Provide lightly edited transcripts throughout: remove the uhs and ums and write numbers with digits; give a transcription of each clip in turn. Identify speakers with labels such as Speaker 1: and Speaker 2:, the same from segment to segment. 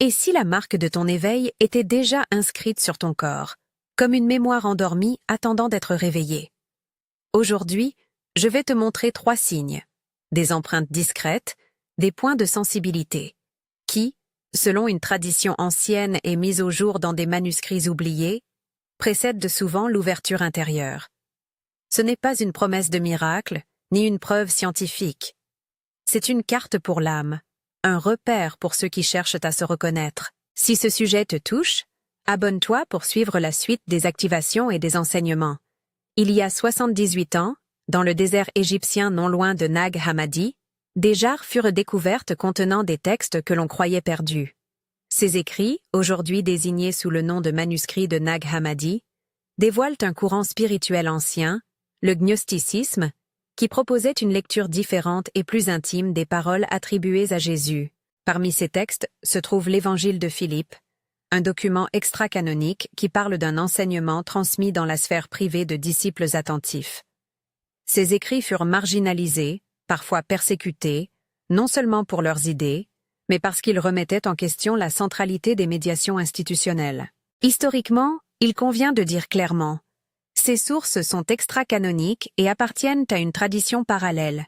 Speaker 1: Et si la marque de ton éveil était déjà inscrite sur ton corps, comme une mémoire endormie attendant d'être réveillée? Aujourd'hui, je vais te montrer 3 signes, des empreintes discrètes, des points de sensibilité, qui, selon une tradition ancienne et mise au jour dans des manuscrits oubliés, précèdent souvent l'ouverture intérieure. Ce n'est pas une promesse de miracle, ni une preuve scientifique. C'est une carte pour l'âme, un repère pour ceux qui cherchent à se reconnaître. Si ce sujet te touche, abonne-toi pour suivre la suite des activations et des enseignements. Il y a 78 ans, dans le désert égyptien non loin de Nag Hammadi, des jarres furent découvertes contenant des textes que l'on croyait perdus. Ces écrits, aujourd'hui désignés sous le nom de manuscrits de Nag Hammadi, dévoilent un courant spirituel ancien, le gnosticisme, qui proposait une lecture différente et plus intime des paroles attribuées à Jésus. Parmi ces textes se trouve l'Évangile de Philippe, un document extra-canonique qui parle d'un enseignement transmis dans la sphère privée de disciples attentifs. Ces écrits furent marginalisés, parfois persécutés, non seulement pour leurs idées, mais parce qu'ils remettaient en question la centralité des médiations institutionnelles. Historiquement, il convient de dire clairement, ces sources sont extra-canoniques et appartiennent à une tradition parallèle,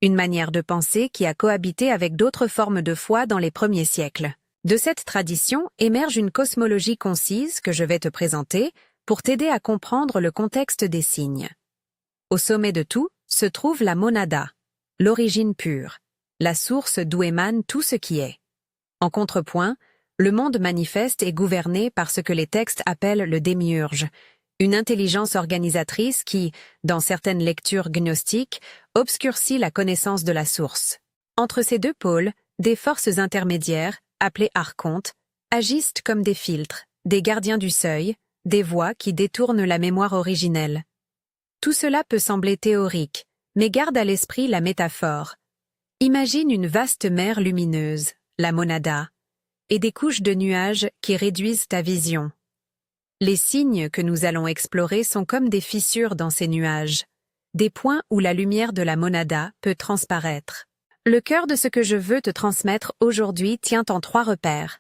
Speaker 1: une manière de penser qui a cohabité avec d'autres formes de foi dans les premiers siècles. De cette tradition émerge une cosmologie concise que je vais te présenter pour t'aider à comprendre le contexte des signes. Au sommet de tout se trouve la monada, l'origine pure, la source d'où émane tout ce qui est. En contrepoint, le monde manifeste est gouverné par ce que les textes appellent le démiurge, une intelligence organisatrice qui, dans certaines lectures gnostiques, obscurcit la connaissance de la source. Entre ces deux pôles, des forces intermédiaires, appelées archontes, agissent comme des filtres, des gardiens du seuil, des voix qui détournent la mémoire originelle. Tout cela peut sembler théorique, mais garde à l'esprit la métaphore. Imagine une vaste mer lumineuse, la monada, et des couches de nuages qui réduisent ta vision. Les signes que nous allons explorer sont comme des fissures dans ces nuages, des points où la lumière de la monada peut transparaître. Le cœur de ce que je veux te transmettre aujourd'hui tient en 3 repères,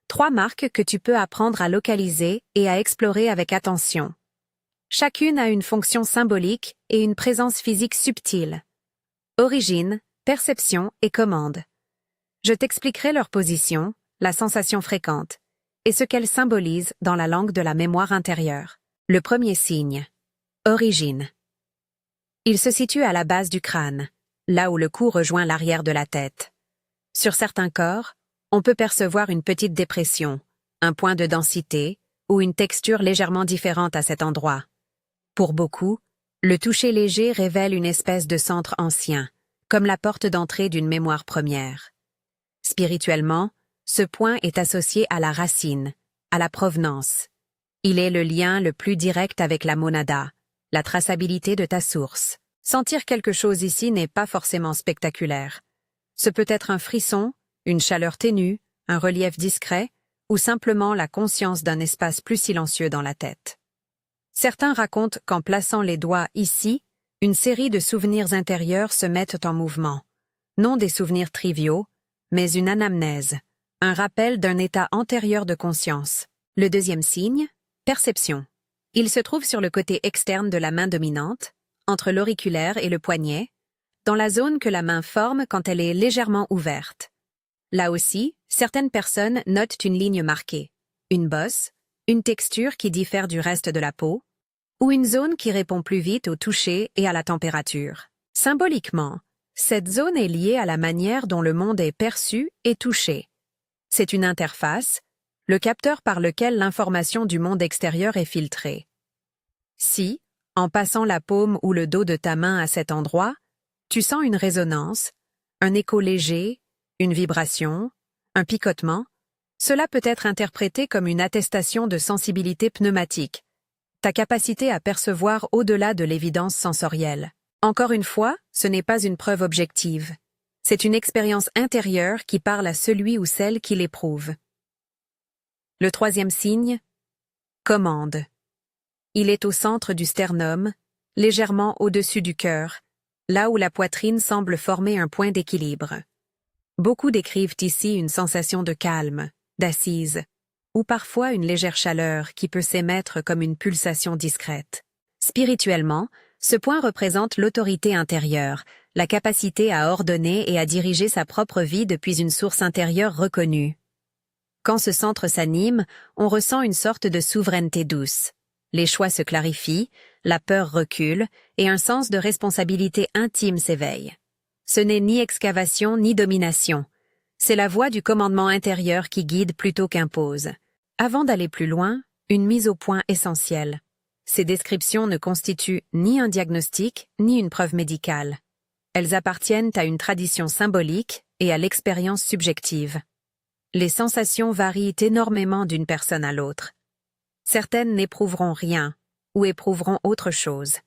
Speaker 1: 3 marques que tu peux apprendre à localiser et à explorer avec attention. Chacune a une fonction symbolique et une présence physique subtile. Origine, perception et commande. Je t'expliquerai leur position, la sensation fréquente, et ce qu'elles symbolisent dans la langue de la mémoire intérieure. Le premier signe. Origine. Il se situe à la base du crâne, là où le cou rejoint l'arrière de la tête. Sur certains corps, on peut percevoir une petite dépression, un point de densité ou une texture légèrement différente à cet endroit. Pour beaucoup, le toucher léger révèle une espèce de centre ancien, comme la porte d'entrée d'une mémoire première. Spirituellement, ce point est associé à la racine, à la provenance. Il est le lien le plus direct avec la monada, la traçabilité de ta source. Sentir quelque chose ici n'est pas forcément spectaculaire. Ce peut être un frisson, une chaleur ténue, un relief discret, ou simplement la conscience d'un espace plus silencieux dans la tête. Certains racontent qu'en plaçant les doigts ici, une série de souvenirs intérieurs se mettent en mouvement. Non des souvenirs triviaux, mais une anamnèse, un rappel d'un état antérieur de conscience. Le deuxième signe, perception. Il se trouve sur le côté externe de la main dominante, entre l'auriculaire et le poignet, dans la zone que la main forme quand elle est légèrement ouverte. Là aussi, certaines personnes notent une ligne marquée, une bosse, une texture qui diffère du reste de la peau, ou une zone qui répond plus vite au toucher et à la température. Symboliquement, cette zone est liée à la manière dont le monde est perçu et touché. C'est une interface, le capteur par lequel l'information du monde extérieur est filtrée. Si, en passant la paume ou le dos de ta main à cet endroit, tu sens une résonance, un écho léger, une vibration, un picotement, cela peut être interprété comme une attestation de sensibilité pneumatique, ta capacité à percevoir au-delà de l'évidence sensorielle. Encore une fois, ce n'est pas une preuve objective. C'est une expérience intérieure qui parle à celui ou celle qui l'éprouve. Le troisième signe, commande. Il est au centre du sternum, légèrement au-dessus du cœur, là où la poitrine semble former un point d'équilibre. Beaucoup décrivent ici une sensation de calme, d'assise, ou parfois une légère chaleur qui peut s'émettre comme une pulsation discrète. Spirituellement, ce point représente l'autorité intérieure, la capacité à ordonner et à diriger sa propre vie depuis une source intérieure reconnue. Quand ce centre s'anime, on ressent une sorte de souveraineté douce. Les choix se clarifient, la peur recule et un sens de responsabilité intime s'éveille. Ce n'est ni excavation ni domination. C'est la voix du commandement intérieur qui guide plutôt qu'impose. Avant d'aller plus loin, une mise au point essentielle. Ces descriptions ne constituent ni un diagnostic ni une preuve médicale. Elles appartiennent à une tradition symbolique et à l'expérience subjective. Les sensations varient énormément d'une personne à l'autre. Certaines n'éprouveront rien ou éprouveront autre chose.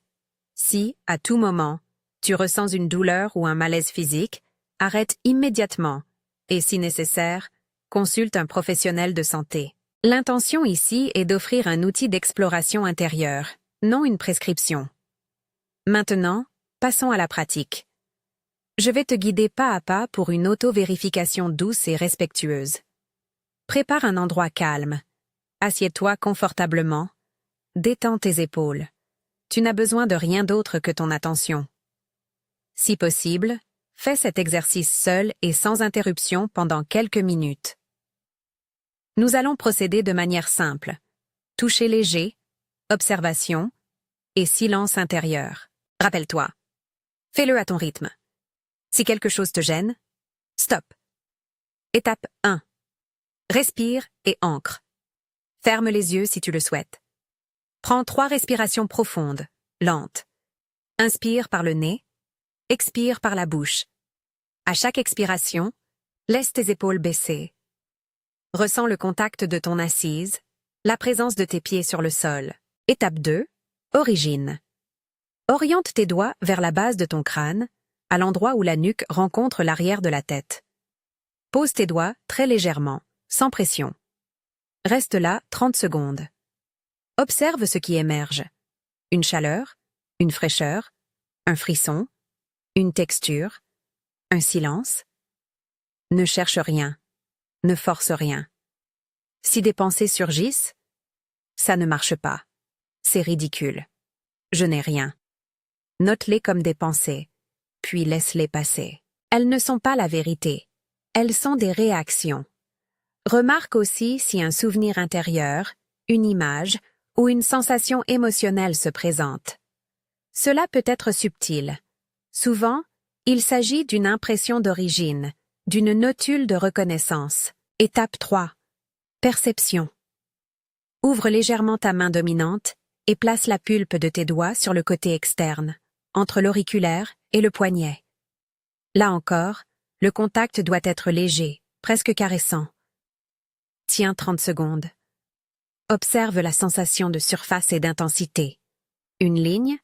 Speaker 1: Si, à tout moment, tu ressens une douleur ou un malaise physique, arrête immédiatement et, si nécessaire, consulte un professionnel de santé. L'intention ici est d'offrir un outil d'exploration intérieure, non une prescription. Maintenant, passons à la pratique. Je vais te guider pas à pas pour une auto-vérification douce et respectueuse. Prépare un endroit calme. Assieds-toi confortablement. Détends tes épaules. Tu n'as besoin de rien d'autre que ton attention. Si possible, fais cet exercice seul et sans interruption pendant quelques minutes. Nous allons procéder de manière simple. Toucher léger, observation et silence intérieur. Rappelle-toi. Fais-le à ton rythme. Si quelque chose te gêne, stop. Étape 1. Respire et ancre. Ferme les yeux si tu le souhaites. Prends 3 respirations profondes, lentes. Inspire par le nez, expire par la bouche. À chaque expiration, laisse tes épaules baissées. Ressens le contact de ton assise, la présence de tes pieds sur le sol. Étape 2. Origine. Oriente tes doigts vers la base de ton crâne, à l'endroit où la nuque rencontre l'arrière de la tête. Pose tes doigts très légèrement, sans pression. Reste là 30 secondes. Observe ce qui émerge. Une chaleur, une fraîcheur, un frisson, une texture, un silence. Ne cherche rien. Ne force rien. Si des pensées surgissent, ça ne marche pas. C'est ridicule. Je n'ai rien. Note-les comme des pensées, puis laisse-les passer. Elles ne sont pas la vérité. Elles sont des réactions. Remarque aussi si un souvenir intérieur, une image ou une sensation émotionnelle se présente. Cela peut être subtil. Souvent, il s'agit d'une impression d'origine, d'une notule de reconnaissance. Étape 3. Perception. Ouvre légèrement ta main dominante et place la pulpe de tes doigts sur le côté externe, entre l'auriculaire et le poignet. Là encore, le contact doit être léger, presque caressant. Tiens 30 secondes. Observe la sensation de surface et d'intensité. Une ligne,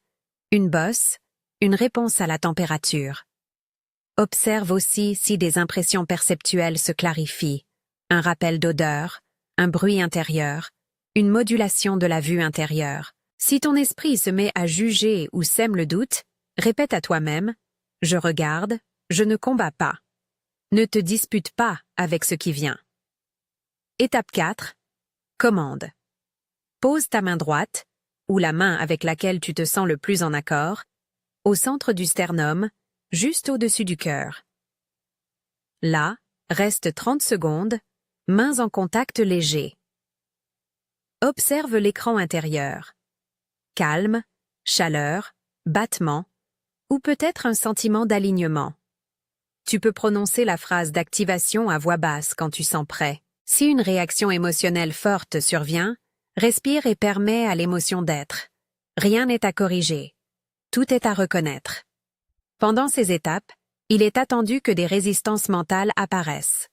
Speaker 1: une bosse, une réponse à la température. Observe aussi si des impressions perceptuelles se clarifient, un rappel d'odeur, un bruit intérieur, une modulation de la vue intérieure. Si ton esprit se met à juger ou sème le doute, répète à toi-même « Je regarde, je ne combats pas ». Ne te dispute pas avec ce qui vient. Étape 4. Commande. Pose ta main droite, ou la main avec laquelle tu te sens le plus en accord, au centre du sternum, juste au-dessus du cœur. Là, reste 30 secondes, mains en contact léger. Observe l'écran intérieur. Calme, chaleur, battement, ou peut-être un sentiment d'alignement. Tu peux prononcer la phrase d'activation à voix basse quand tu sens prêt. Si une réaction émotionnelle forte survient, respire et permets à l'émotion d'être. Rien n'est à corriger. Tout est à reconnaître. Pendant ces étapes, il est attendu que des résistances mentales apparaissent.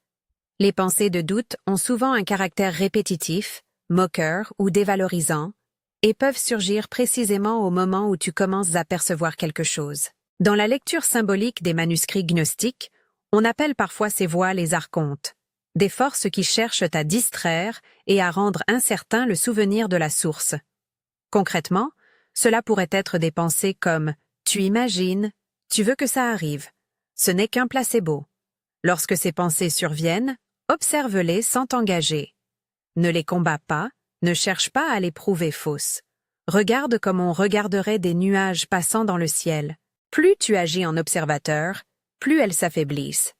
Speaker 1: Les pensées de doute ont souvent un caractère répétitif, moqueur ou dévalorisant, et peuvent surgir précisément au moment où tu commences à percevoir quelque chose. Dans la lecture symbolique des manuscrits gnostiques, on appelle parfois ces voix les archontes, des forces qui cherchent à distraire et à rendre incertain le souvenir de la source. Concrètement, cela pourrait être des pensées comme « tu imagines »,« tu veux que ça arrive »,« ce n'est qu'un placebo ». Lorsque ces pensées surviennent, Observe-les sans t'engager. Ne les combats pas, ne cherche pas à les prouver fausses. Regarde comme on regarderait des nuages passant dans le ciel. Plus tu agis en observateur, plus elles s'affaiblissent.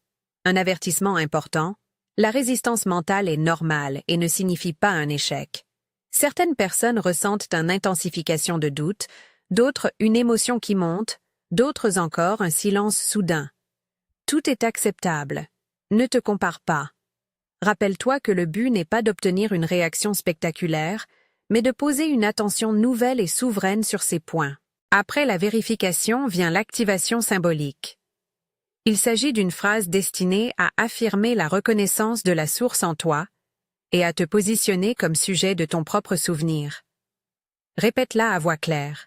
Speaker 1: Un avertissement important, la résistance mentale est normale et ne signifie pas un échec. Certaines personnes ressentent une intensification de doute, d'autres une émotion qui monte, d'autres encore un silence soudain. Tout est acceptable. Ne te compare pas. Rappelle-toi que le but n'est pas d'obtenir une réaction spectaculaire, mais de poser une attention nouvelle et souveraine sur ces points. Après la vérification vient l'activation symbolique. Il s'agit d'une phrase destinée à affirmer la reconnaissance de la source en toi et à te positionner comme sujet de ton propre souvenir. Répète-la à voix claire.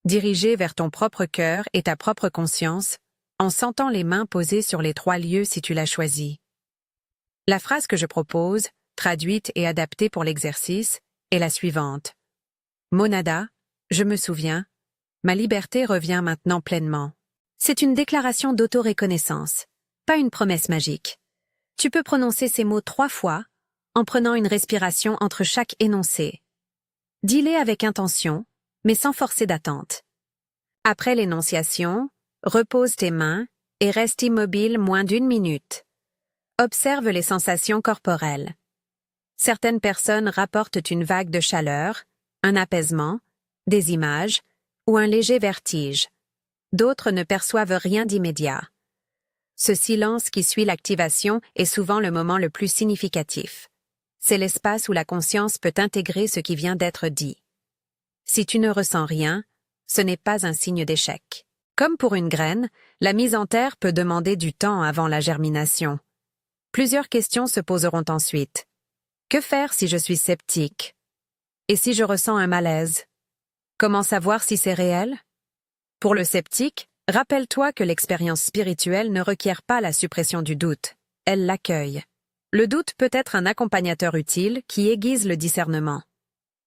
Speaker 1: Dirigée vers ton propre cœur et ta propre conscience, en sentant les mains posées sur les 3 lieux si tu l'as choisi. La phrase que je propose, traduite et adaptée pour l'exercice, est la suivante. Monada, je me souviens, ma liberté revient maintenant pleinement. C'est une déclaration d'auto-reconnaissance, pas une promesse magique. Tu peux prononcer ces mots 3 fois, en prenant une respiration entre chaque énoncé. Dis-les avec intention, mais sans forcer d'attente. Après l'énonciation, repose tes mains et reste immobile moins d'1 minute. Observe les sensations corporelles. Certaines personnes rapportent une vague de chaleur, un apaisement, des images ou un léger vertige. D'autres ne perçoivent rien d'immédiat. Ce silence qui suit l'activation est souvent le moment le plus significatif. C'est l'espace où la conscience peut intégrer ce qui vient d'être dit. Si tu ne ressens rien, ce n'est pas un signe d'échec. Comme pour une graine, la mise en terre peut demander du temps avant la germination. Plusieurs questions se poseront ensuite. Que faire si je suis sceptique? Et si je ressens un malaise? Comment savoir si c'est réel? Pour le sceptique, rappelle-toi que l'expérience spirituelle ne requiert pas la suppression du doute, elle l'accueille. Le doute peut être un accompagnateur utile qui aiguise le discernement.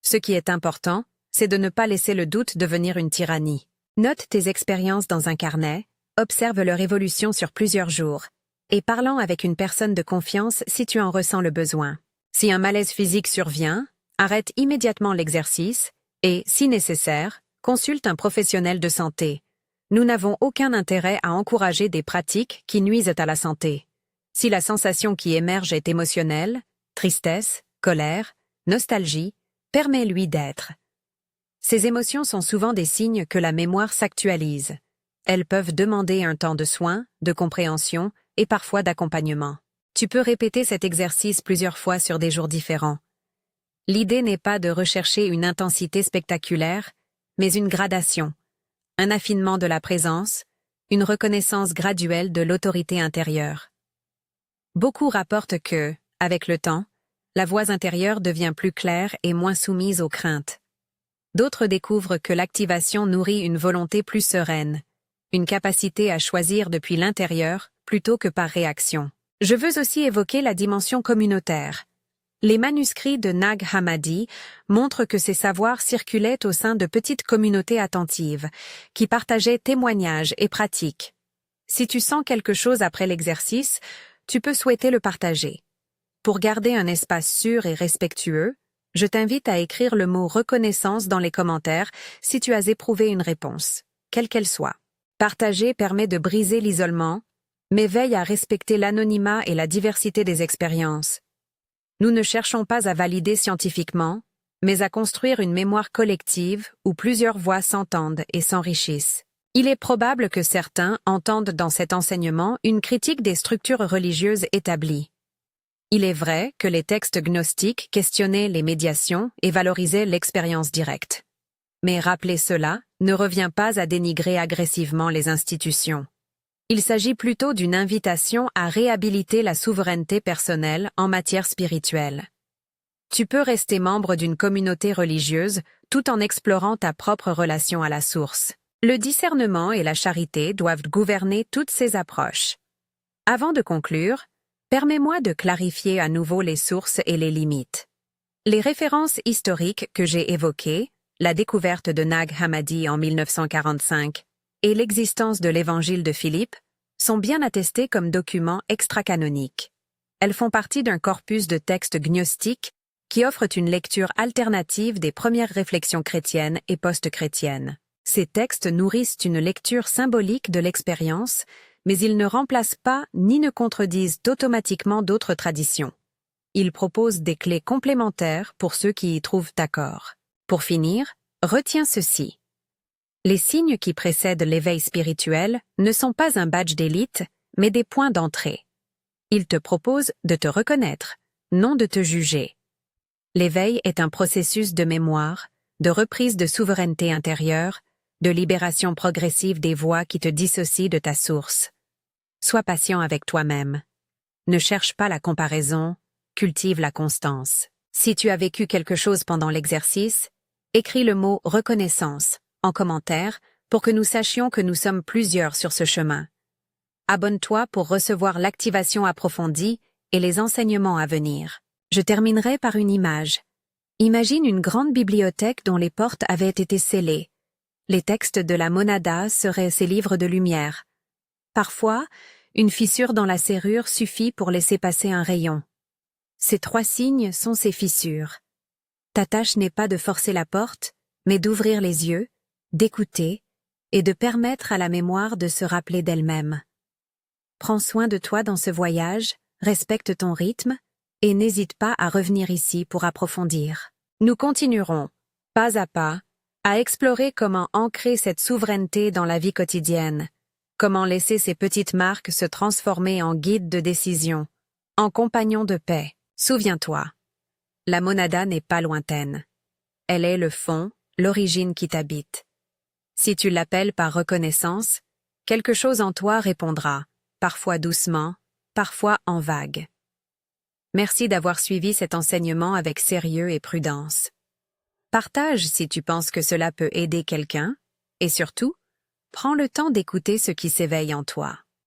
Speaker 1: Ce qui est important, c'est de ne pas laisser le doute devenir une tyrannie. Note tes expériences dans un carnet, observe leur évolution sur plusieurs jours, et parlant avec une personne de confiance si tu en ressens le besoin. Si un malaise physique survient, arrête immédiatement l'exercice et, si nécessaire, consulte un professionnel de santé. Nous n'avons aucun intérêt à encourager des pratiques qui nuisent à la santé. Si la sensation qui émerge est émotionnelle, tristesse, colère, nostalgie, permets-lui d'être. Ces émotions sont souvent des signes que la mémoire s'actualise. Elles peuvent demander un temps de soin, de compréhension et parfois d'accompagnement. Tu peux répéter cet exercice plusieurs fois sur des jours différents. L'idée n'est pas de rechercher une intensité spectaculaire, mais une gradation, un affinement de la présence, une reconnaissance graduelle de l'autorité intérieure. Beaucoup rapportent que, avec le temps, la voix intérieure devient plus claire et moins soumise aux craintes. D'autres découvrent que l'activation nourrit une volonté plus sereine, une capacité à choisir depuis l'intérieur plutôt que par réaction. Je veux aussi évoquer la dimension communautaire. Les manuscrits de Nag Hammadi montrent que ces savoirs circulaient au sein de petites communautés attentives, qui partageaient témoignages et pratiques. Si tu sens quelque chose après l'exercice, tu peux souhaiter le partager. Pour garder un espace sûr et respectueux, je t'invite à écrire le mot « reconnaissance » dans les commentaires si tu as éprouvé une réponse, quelle qu'elle soit. Partager permet de briser l'isolement, mais veille à respecter l'anonymat et la diversité des expériences. Nous ne cherchons pas à valider scientifiquement, mais à construire une mémoire collective où plusieurs voix s'entendent et s'enrichissent. Il est probable que certains entendent dans cet enseignement une critique des structures religieuses établies. Il est vrai que les textes gnostiques questionnaient les médiations et valorisaient l'expérience directe. Mais rappeler cela ne revient pas à dénigrer agressivement les institutions. Il s'agit plutôt d'une invitation à réhabiliter la souveraineté personnelle en matière spirituelle. Tu peux rester membre d'une communauté religieuse tout en explorant ta propre relation à la source. Le discernement et la charité doivent gouverner toutes ces approches. Avant de conclure, permets-moi de clarifier à nouveau les sources et les limites. Les références historiques que j'ai évoquées, la découverte de Nag Hammadi en 1945 et l'existence de l'Évangile de Philippe, sont bien attestées comme documents extra-canoniques. Elles font partie d'un corpus de textes gnostiques qui offrent une lecture alternative des premières réflexions chrétiennes et post-chrétiennes. Ces textes nourrissent une lecture symbolique de l'expérience, mais ils ne remplacent pas ni ne contredisent automatiquement d'autres traditions. Ils proposent des clés complémentaires pour ceux qui y trouvent accord. Pour finir, retiens ceci. Les signes qui précèdent l'éveil spirituel ne sont pas un badge d'élite, mais des points d'entrée. Ils te proposent de te reconnaître, non de te juger. L'éveil est un processus de mémoire, de reprise de souveraineté intérieure, de libération progressive des voix qui te dissocient de ta source. Sois patient avec toi-même. Ne cherche pas la comparaison, cultive la constance. Si tu as vécu quelque chose pendant l'exercice, écris le mot « reconnaissance » en commentaire pour que nous sachions que nous sommes plusieurs sur ce chemin. Abonne-toi pour recevoir l'activation approfondie et les enseignements à venir. Je terminerai par une image. Imagine une grande bibliothèque dont les portes avaient été scellées. Les textes de la Monada seraient ces livres de lumière. Parfois, une fissure dans la serrure suffit pour laisser passer un rayon. Ces 3 signes sont ces fissures. Ta tâche n'est pas de forcer la porte, mais d'ouvrir les yeux, d'écouter et de permettre à la mémoire de se rappeler d'elle-même. Prends soin de toi dans ce voyage, respecte ton rythme et n'hésite pas à revenir ici pour approfondir. Nous continuerons, pas à pas, à explorer comment ancrer cette souveraineté dans la vie quotidienne, comment laisser ces petites marques se transformer en guide de décision, en compagnon de paix. Souviens-toi, la Monada n'est pas lointaine. Elle est le fond, l'origine qui t'habite. Si tu l'appelles par reconnaissance, quelque chose en toi répondra, parfois doucement, parfois en vague. Merci d'avoir suivi cet enseignement avec sérieux et prudence. Partage si tu penses que cela peut aider quelqu'un, et surtout, prends le temps d'écouter ce qui s'éveille en toi.